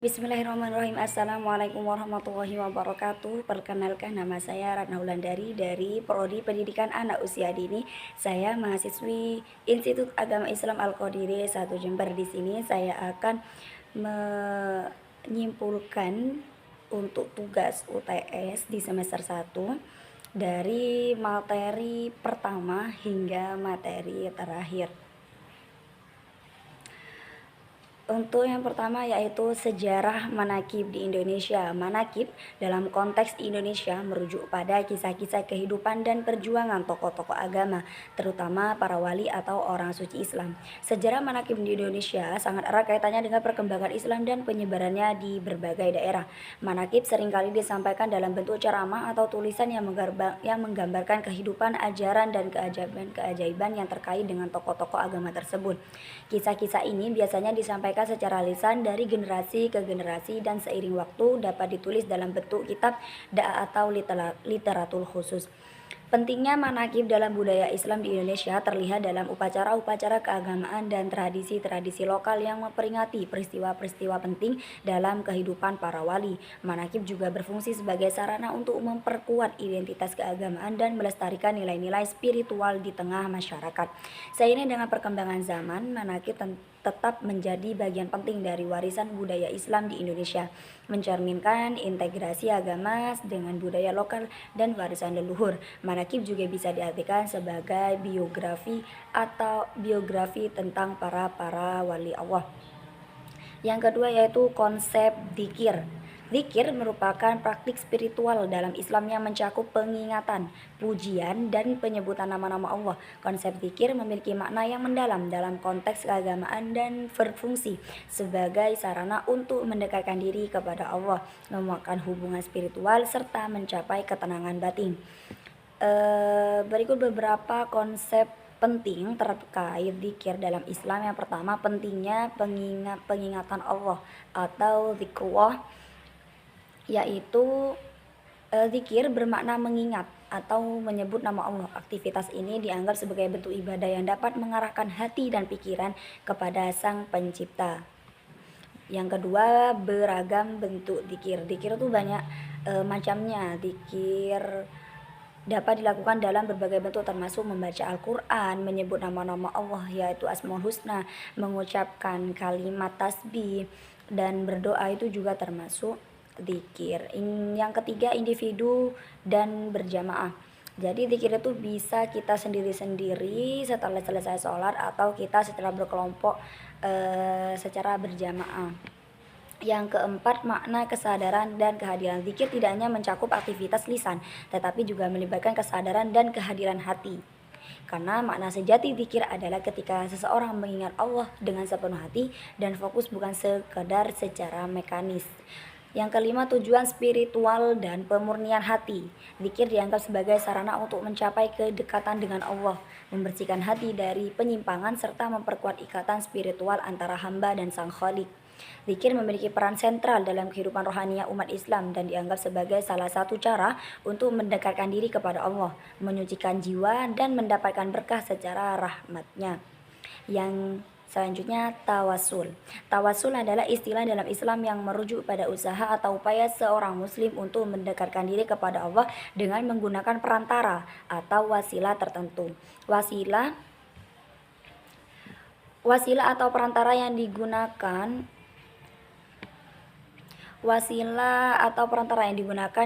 Bismillahirrahmanirrahim. Assalamualaikum warahmatullahi wabarakatuh. Perkenalkan, nama saya Ratna Wulandari dari Prodi Pendidikan Anak Usia Dini. Saya mahasiswi Institut Agama Islam Al-Qadiri 1 Jember. Di sini saya akan menyimpulkan untuk tugas UTS di semester 1 dari materi pertama hingga materi terakhir. Untuk yang pertama yaitu sejarah manakib di Indonesia. Manakib dalam konteks Indonesia merujuk pada kisah-kisah kehidupan dan perjuangan tokoh-tokoh agama, terutama para wali atau orang suci Islam. Sejarah manakib di Indonesia sangat erat kaitannya dengan perkembangan Islam dan penyebarannya di berbagai daerah. Manakib seringkali disampaikan dalam bentuk ceramah atau tulisan yang menggambarkan kehidupan, ajaran, dan keajaiban yang terkait dengan tokoh-tokoh agama tersebut. Kisah-kisah ini biasanya disampaikan secara lisan dari generasi ke generasi dan seiring waktu dapat ditulis dalam bentuk kitab atau literatur khusus. Pentingnya manakib dalam budaya Islam di Indonesia terlihat dalam upacara-upacara keagamaan dan tradisi-tradisi lokal yang memperingati peristiwa-peristiwa penting dalam kehidupan para wali. Manakib juga berfungsi sebagai sarana untuk memperkuat identitas keagamaan dan melestarikan nilai-nilai spiritual di tengah masyarakat. Seiring dengan perkembangan zaman, manakib tetap menjadi bagian penting dari warisan budaya Islam di Indonesia, mencerminkan integrasi agama dengan budaya lokal dan warisan leluhur. Manakib juga bisa diartikan sebagai biografi atau biografi tentang para wali Allah. Yang kedua yaitu konsep dzikir. Dzikir merupakan praktik spiritual dalam Islam yang mencakup pengingatan, pujian, dan penyebutan nama-nama Allah. Konsep dzikir memiliki makna yang mendalam dalam konteks keagamaan dan berfungsi sebagai sarana untuk mendekatkan diri kepada Allah, menguatkan hubungan spiritual, serta mencapai ketenangan batin. Berikut beberapa konsep penting terkait dzikir dalam Islam. Yang pertama, pentingnya pengingatan Allah atau zikrullah, yaitu dzikir bermakna mengingat atau menyebut nama Allah. Aktivitas ini dianggap sebagai bentuk ibadah yang dapat mengarahkan hati dan pikiran kepada Sang Pencipta. Yang kedua, beragam bentuk dzikir. Dzikir itu banyak macamnya. Dzikir dapat dilakukan dalam berbagai bentuk, termasuk membaca Al-Quran, menyebut nama-nama Allah yaitu Asmaul Husna, mengucapkan kalimat tasbih, dan berdoa itu juga termasuk dzikir. Yang ketiga, individu dan berjamaah. Jadi dzikir itu bisa kita sendiri-sendiri setelah selesai sholat, atau kita setelah berkelompok secara berjamaah. Yang keempat, makna kesadaran dan kehadiran. Dzikir tidak hanya mencakup aktivitas lisan, tetapi juga melibatkan kesadaran dan kehadiran hati. Karena makna sejati dzikir adalah ketika seseorang mengingat Allah dengan sepenuh hati dan fokus, bukan sekedar secara mekanis. Yang kelima, tujuan spiritual dan pemurnian hati. Dzikir dianggap sebagai sarana untuk mencapai kedekatan dengan Allah, membersihkan hati dari penyimpangan, serta memperkuat ikatan spiritual antara hamba dan Sang Khalik. Dzikir memiliki peran sentral dalam kehidupan rohaniah umat Islam dan dianggap sebagai salah satu cara untuk mendekatkan diri kepada Allah, menyucikan jiwa, dan mendapatkan berkah secara rahmatnya. Yang selanjutnya, tawasul. Tawasul adalah istilah dalam Islam yang merujuk pada usaha atau upaya seorang muslim untuk mendekatkan diri kepada Allah dengan menggunakan perantara atau wasilah tertentu. Wasilah atau perantara yang digunakan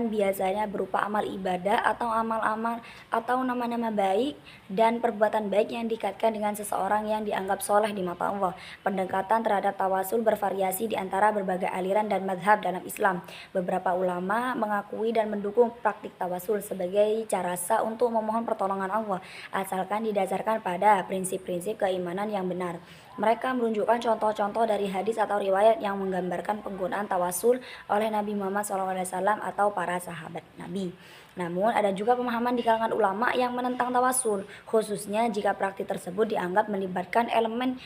biasanya berupa amal ibadah atau amal-amal atau nama-nama baik dan perbuatan baik yang dikaitkan dengan seseorang yang dianggap soleh di mata Allah. Pendekatan terhadap tawasul bervariasi di antara berbagai aliran dan mazhab dalam Islam. Beberapa ulama mengakui dan mendukung praktik tawasul sebagai cara sah untuk memohon pertolongan Allah, asalkan didasarkan pada prinsip-prinsip keimanan yang benar. Mereka menunjukkan contoh-contoh dari hadis atau riwayat yang menggambarkan penggunaan tawasul oleh Nabi Muhammad SAW atau para sahabat Nabi. Namun ada juga pemahaman di kalangan ulama yang menentang tawasul, khususnya jika praktik tersebut dianggap melibatkan elemen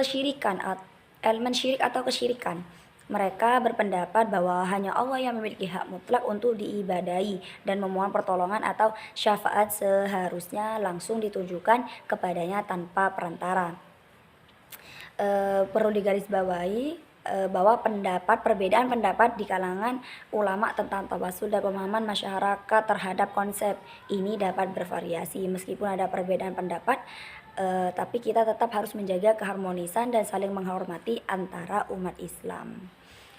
syirik atau kesyirikan. Mereka berpendapat bahwa hanya Allah yang memiliki hak mutlak untuk diibadahi, dan memohon pertolongan atau syafaat seharusnya langsung ditujukan kepadanya tanpa perantara. Perlu digarisbawahi bahwa perbedaan pendapat di kalangan ulama tentang tawasul dan pemahaman masyarakat terhadap konsep ini dapat bervariasi. Meskipun ada perbedaan pendapat, tapi kita tetap harus menjaga keharmonisan dan saling menghormati antara umat Islam.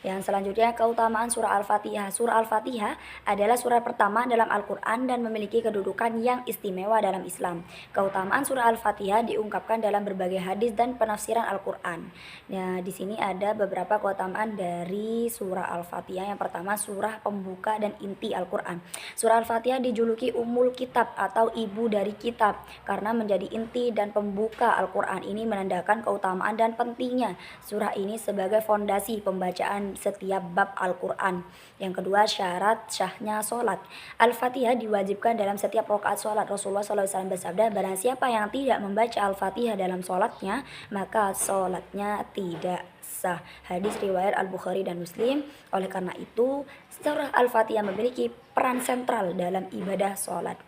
Yang selanjutnya, keutamaan surah Al-Fatihah. Surah Al-Fatihah adalah surah pertama dalam Al-Quran dan memiliki kedudukan yang istimewa dalam Islam. Keutamaan surah Al-Fatihah diungkapkan dalam berbagai hadis dan penafsiran Al-Quran. Nah, di sini ada beberapa keutamaan dari surah Al-Fatihah. Yang pertama, surah pembuka dan inti Al-Quran. Surah Al-Fatihah dijuluki Ummul Kitab atau ibu dari kitab karena menjadi inti dan pembuka Al-Quran. Ini menandakan keutamaan dan pentingnya surah ini sebagai fondasi pembacaan setiap bab Al-Quran. Yang kedua, syarat syahnya sholat. Al-Fatihah diwajibkan dalam setiap rakaat sholat. Rasulullah SAW bersabda, barang siapa yang tidak membaca Al-Fatihah dalam sholatnya, maka sholatnya tidak sah. Hadis riwayat Al-Bukhari dan Muslim. Oleh karena itu, surah Al-Fatihah memiliki peran sentral dalam ibadah sholat.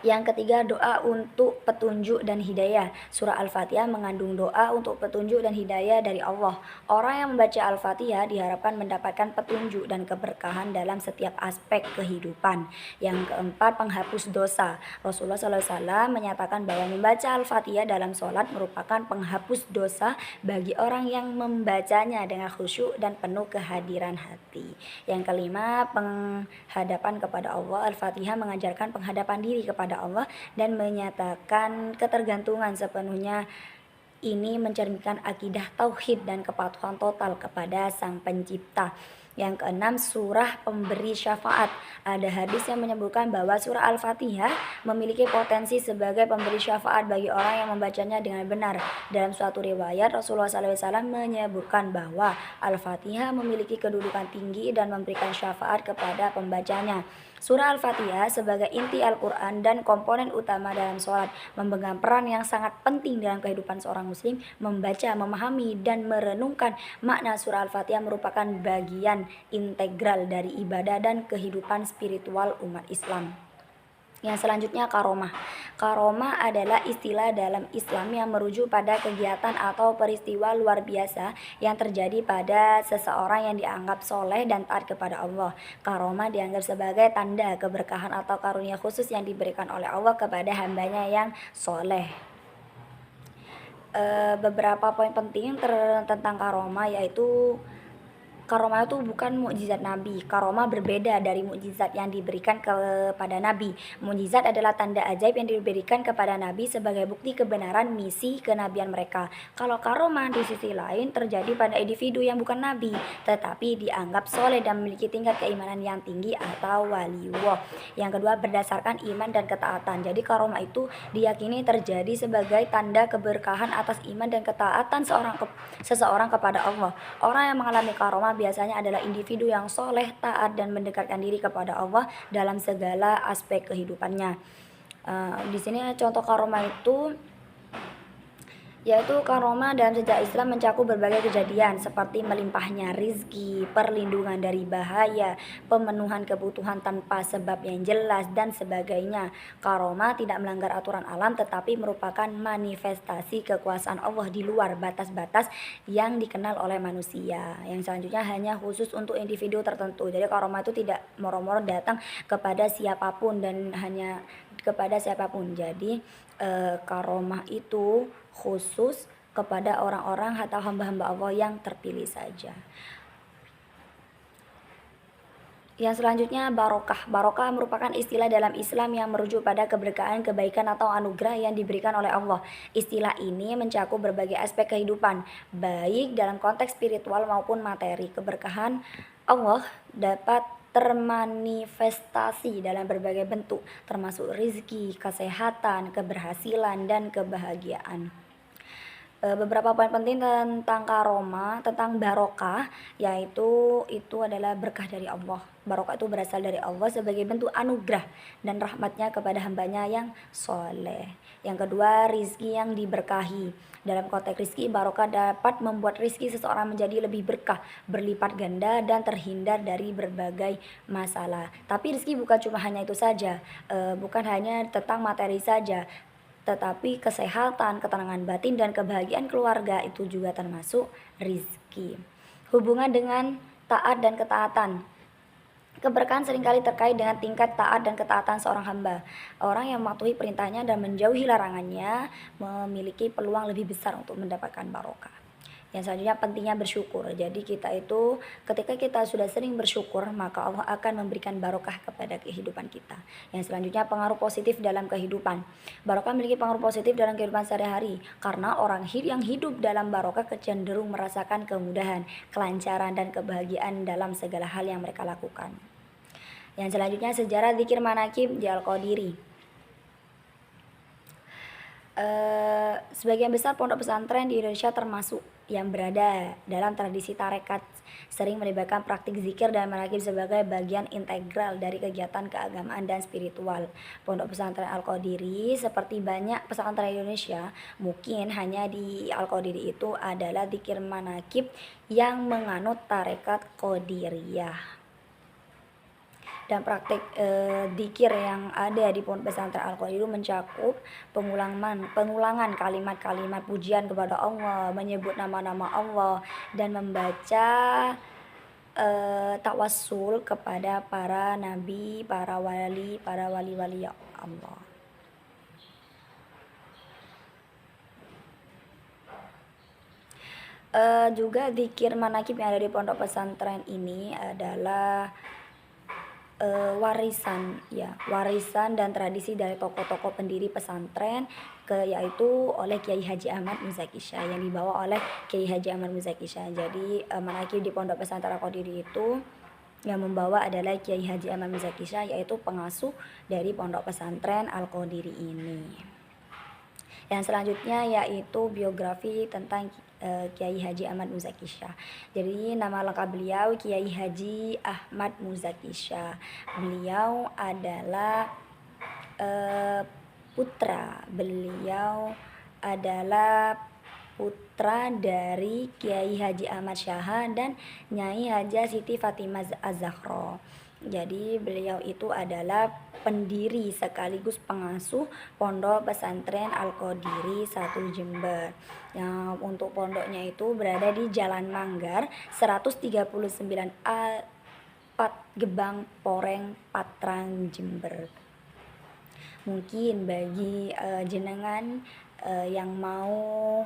Yang ketiga, doa untuk petunjuk dan hidayah. Surah Al-Fatihah mengandung doa untuk petunjuk dan hidayah dari Allah. Orang yang membaca Al-Fatihah diharapkan mendapatkan petunjuk dan keberkahan dalam setiap aspek kehidupan. Yang keempat, penghapus dosa. Rasulullah SAW menyatakan bahwa membaca Al-Fatihah dalam sholat merupakan penghapus dosa bagi orang yang membacanya dengan khusyuk dan penuh kehadiran hati. Yang kelima, penghadapan kepada Allah. Al-Fatihah mengajarkan penghadapan diri kepada Allah dan menyatakan ketergantungan sepenuhnya. Ini mencerminkan akidah tauhid dan kepatuhan total kepada Sang Pencipta. Yang keenam, surah pemberi syafaat. Ada hadis yang menyebutkan bahwa surah Al-Fatihah memiliki potensi sebagai pemberi syafaat bagi orang yang membacanya dengan benar. Dalam suatu riwayat, Rasulullah SAW menyebutkan bahwa Al-Fatihah memiliki kedudukan tinggi dan memberikan syafaat kepada pembacanya. Surah Al-Fatihah sebagai inti Al-Quran dan komponen utama dalam sholat memegang peran yang sangat penting dalam kehidupan seorang muslim. Membaca, memahami, dan merenungkan makna surah Al-Fatihah merupakan bagian integral dari ibadah dan kehidupan spiritual umat Islam. Yang selanjutnya, karomah. Karomah adalah istilah dalam Islam yang merujuk pada kegiatan atau peristiwa luar biasa yang terjadi pada seseorang yang dianggap soleh dan taat kepada Allah. Karomah dianggap sebagai tanda keberkahan atau karunia khusus yang diberikan oleh Allah kepada hambanya yang soleh. Beberapa poin penting tentang karomah yaitu karomah itu bukan mukjizat Nabi. Karomah berbeda dari mukjizat yang diberikan kepada Nabi. Mukjizat adalah tanda ajaib yang diberikan kepada Nabi sebagai bukti kebenaran misi kenabian mereka. Kalau karomah di sisi lain terjadi pada individu yang bukan Nabi, tetapi dianggap soleh dan memiliki tingkat keimanan yang tinggi atau waliullah. Yang kedua, berdasarkan iman dan ketaatan. Jadi karomah itu diyakini terjadi sebagai tanda keberkahan atas iman dan ketaatan seseorang kepada Allah. Orang yang mengalami karomah biasanya adalah individu yang soleh, taat, dan mendekatkan diri kepada Allah dalam segala aspek kehidupannya. Di sini contoh karomah itu yaitu karomah dalam sejarah Islam mencakup berbagai kejadian seperti melimpahnya rizki, perlindungan dari bahaya, pemenuhan kebutuhan tanpa sebab yang jelas, dan sebagainya. Karomah tidak melanggar aturan alam tetapi merupakan manifestasi kekuasaan Allah di luar batas-batas yang dikenal oleh manusia. Yang selanjutnya hanya khusus untuk individu tertentu. Jadi karomah itu tidak moro-moro datang kepada siapapun dan hanya kepada siapapun. Jadi karomah itu khusus kepada orang-orang atau hamba-hamba Allah yang terpilih saja. Yang selanjutnya, barokah. Barokah merupakan istilah dalam Islam yang merujuk pada keberkahan, kebaikan, atau anugerah yang diberikan oleh Allah. Istilah ini mencakup berbagai aspek kehidupan, baik dalam konteks spiritual maupun materi. Keberkahan Allah dapat termanifestasi dalam berbagai bentuk, termasuk rizki, kesehatan, keberhasilan, dan kebahagiaan. Beberapa poin penting tentang karomah, tentang barokah, yaitu itu adalah berkah dari Allah. Barokah itu berasal dari Allah sebagai bentuk anugerah dan rahmatnya kepada hambanya yang soleh. Yang kedua, rizki yang diberkahi. Dalam konteks rizki, barokah dapat membuat rizki seseorang menjadi lebih berkah, berlipat ganda, dan terhindar dari berbagai masalah. Tapi rizki bukan cuma hanya itu saja, bukan hanya tentang materi saja. tetapi kesehatan, ketenangan batin, dan kebahagiaan keluarga itu juga termasuk rizki. Hubungan dengan taat dan ketaatan. Keberkahan seringkali terkait dengan tingkat taat dan ketaatan seorang hamba. Orang yang mematuhi perintahnya dan menjauhi larangannya memiliki peluang lebih besar untuk mendapatkan barokah. Yang selanjutnya pentingnya bersyukur. Jadi kita itu ketika kita sudah sering bersyukur, maka Allah akan memberikan barokah kepada kehidupan kita. Yang selanjutnya pengaruh positif dalam kehidupan. Barokah memiliki pengaruh positif dalam kehidupan sehari-hari karena orang yang hidup dalam barokah cenderung merasakan kemudahan, kelancaran, dan kebahagiaan dalam segala hal yang mereka lakukan. Yang selanjutnya sejarah zikir manakib di Al-Qadiri. Sebagian besar pondok pesantren di Indonesia termasuk yang berada dalam tradisi tarekat sering melibatkan praktik zikir dan manakib sebagai bagian integral dari kegiatan keagamaan dan spiritual. Pondok pesantren Al-Qadiri seperti banyak pesantren Indonesia, mungkin hanya di Al-Qadiri itu adalah zikir manakib yang menganut tarekat Qadiriyah. Dan praktik dzikir yang ada di pondok pesantren Al-Qadiri itu mencakup pengulangan kalimat-kalimat pujian kepada Allah, menyebut nama-nama Allah, dan membaca tawassul kepada para nabi, para wali-wali Allah. Juga dzikir manakib yang ada di pondok pesantren ini adalah warisan dan tradisi dari tokoh-tokoh pendiri pesantren yaitu oleh Kiai Haji Ahmad Muzaki Syah, yang dibawa oleh Kiai Haji Ahmad Muzaki Syah. Jadi manakib di pondok pesantren Al-Qadiri itu yang membawa adalah Kiai Haji Ahmad Muzaki Syah, yaitu pengasuh dari pondok pesantren Al-Qadiri ini. Yang selanjutnya yaitu biografi tentang Kiai Haji Ahmad Muzaki Syah. Jadi nama lengkap beliau Kiai Haji Ahmad Muzaki Syah. Beliau adalah putra dari Kiai Haji Ahmad Syah dan Nyai Hajah Siti Fatimah Az-Zahra. Jadi beliau itu adalah pendiri sekaligus pengasuh pondok pesantren Al-Qadiri 1 Jember. Yang untuk pondoknya itu berada di Jalan Manggar 139A 4 Gebang Poreng Patrang Jember. Mungkin bagi jenengan yang mau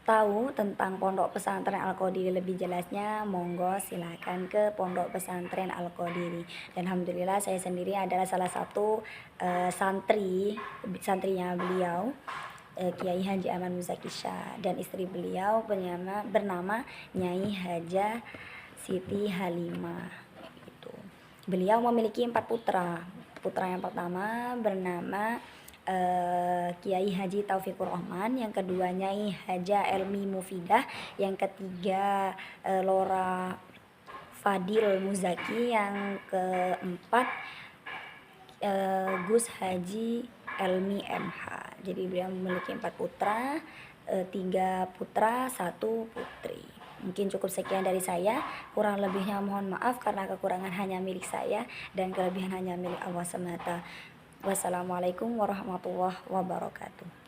tahu tentang pondok pesantren Al-Qadiri lebih jelasnya, monggo silakan ke pondok pesantren Al-Qadiri. Dan alhamdulillah saya sendiri adalah salah satu santrinya beliau, Kiai Haji Ahmad Muzaki Syah, dan istri beliau bernama Nyai Hajah Siti Halimah. Itu. Beliau memiliki 4 putra. Putra yang pertama bernama Kiai Haji Taufikur Rahman, yang kedua Nyai Hajah Elmi Mufidah, yang ketiga Lora Fadil Muzaki, yang keempat Gus Haji Elmi MH. Jadi beliau memiliki 4 putra, 3 putra, 1 putri. Mungkin cukup sekian dari saya, kurang lebihnya mohon maaf karena kekurangan hanya milik saya dan kelebihan hanya milik Allah semata. Wassalamualaikum warahmatullahi wabarakatuh.